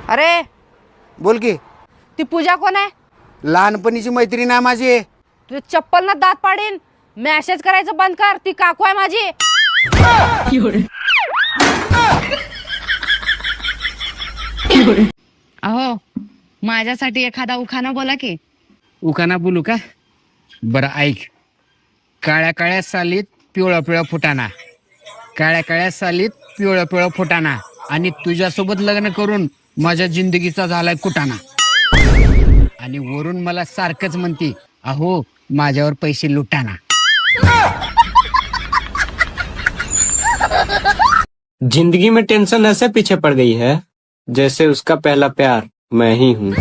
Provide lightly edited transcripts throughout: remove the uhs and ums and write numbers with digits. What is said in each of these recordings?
अरे बोल की. ती पूजा कोण आहे? लहानपणीची मैत्रीण आहे माझी. तुझे चप्पल ना दात पाडीन. मॅसेज करायचं बंद कर. ती काकू आहे माझी. अहो माझ्यासाठी एखादा उखाणा बोला की. उखाणा बोलू का? बरं ऐक. काळ्या काळ्या सालीत पिवळा पिवळा फुटाणा, काळ्या काळ्या सालीत पिवळा पिवळा फुटाणा, आणि तुझ्यासोबत लग्न करून माझ्या जिंदगीचा झालाय कुटाणा. आणि वरून मला सारखंच म्हणती, अहो माझ्यावर पैसे लुटाना. जिंदगी में टेंशन ऐसे पीछे पड़ गई है जैसे उसका पहला प्यार मैं ही हूँ.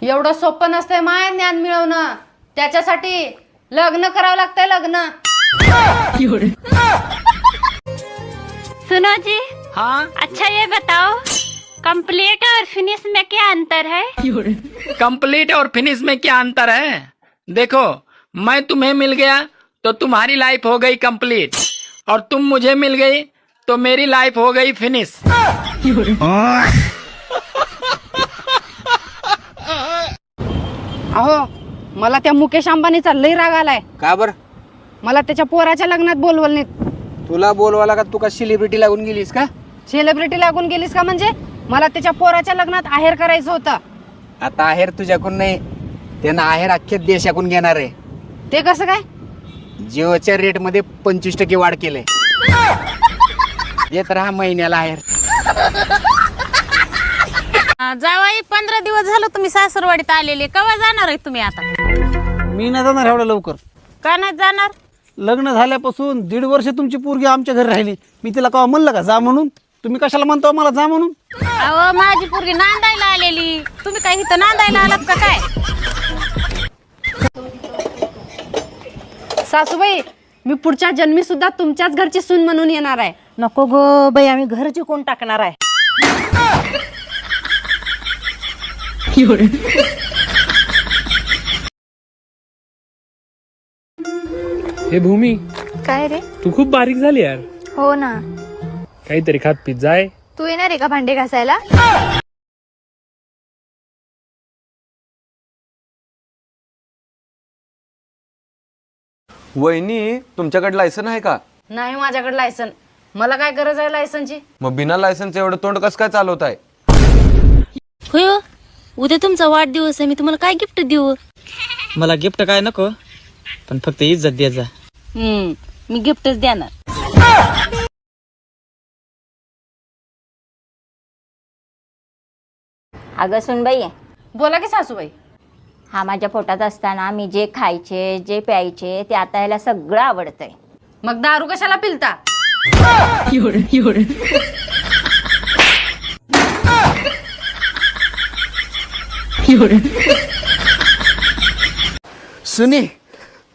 एवढं सोपं नसतंय माय ज्ञान मिळवणं. त्याच्यासाठी लग्न करावं लागतंय. लग्न. सुनो जी. हाँ. अच्छा ये बताओ, कंप्लीट और फिनिश में क्या अंतर है? कंप्लीट और फिनिश में क्या अंतर है? देखो, मैं तुम्हें मिल गया तो तुम्हारी लाइफ हो गई कंप्लीट, और तुम मुझे मिल गई तो मेरी लाइफ हो गई फिनिश. अहो मला त्या मुकेश अंबानीचा लई राग आलाय. का बर? मला त्याच्या पोराच्या लग्नात बोलवलं नाही. तुला बोलवायला का? तू का सेलिब्रिटी लागून गेलीस का? सेलिब्रिटी लागून गेलीस का? म्हणजे मला त्याच्या पोराच्या लग्नात आहेर करायचं होतं. आता आहेर तुझ्याकडून नाही, त्यांना आहेर अख्ख्या देशाकडून घेणार आहे. ते कसं काय? जिओच्या रेट मध्ये 25% वाढ केले. येत राहा महिन्याला आहेर. जावाई 15 दिवस झालं तुम्ही सासरवाडीत आलेले. केव्हा जाणार आहे तुम्ही आता? मी नाही जाणार एवढ्या लवकर. का नाही जाणार? लग्न झाल्यापासून 1.5 वर्ष तुमची पोरगी आमच्या घरी राहिली. मी तिला केव्हा म्हणलं का जा म्हणून? तुम्ही कशाला म्हणतो मला जा म्हणून? अहो माझी पोरगी नांदायला आलेली. तुम्ही काय इथं नांदायला आलात का काय? सासूबाई मी पुढच्या जन्मी सुद्धा तुमच्याच घरची सून म्हणून येणार आहे. नको गो बाई, आम्ही घर जिंकून टाकणार आहे. हे भूमी, काय रे? तू खूप बारीक झाली यार. हो ना. काहीतरी खात पीत जाय. तू येणार आहे का भांडे घासायला? वहिनी, तुमच्याकडे लायसन आहे का? नाही माझ्याकडे लायसन. मला काय गरज आहे लायसनची? मग बिना लायसनचं एवढं तोंड कसं काय चालवत आहे? होय, उद्या तुमचा वाढदिवस आहे. मी तुम्हाला काय गिफ्ट देऊ? मला गिफ्ट काय नको, पण फक्त इज्जत द्यायचा. मी गिफ्टच देणार. अगं सुनबाई, बोला की सासूबाई. हा माझ्या पोटात असताना मी जे खायचे जे प्यायचे ते आता याला सगळं आवडतंय. मग दारू कशाला पिलता? सुनी,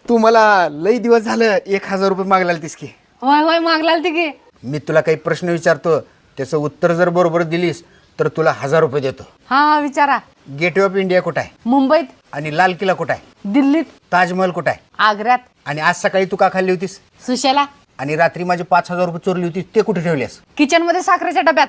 तू मला लई दिवस झालं 1000 रुपये मागला तीस की. होय होय मागलाल की. मी तुला काही प्रश्न विचारतो, त्याचं उत्तर जर बरोबर दिलीस तर तुला 1000 रुपये देतो. हा विचारा. गेटवे ऑफ इंडिया कुठं आहे? मुंबईत. आणि लाल किल्ला कुठं आहे? दिल्लीत. ताजमहल कुठं आहे? आग्र्यात. आणि आज सकाळी तू का खाल्ली होतीस? सुशेला. आणि रात्री माझे 5000 रुपये चोरली होती, ते कुठे ठेवलेस? किचन मध्ये साखरेच्या डब्यात.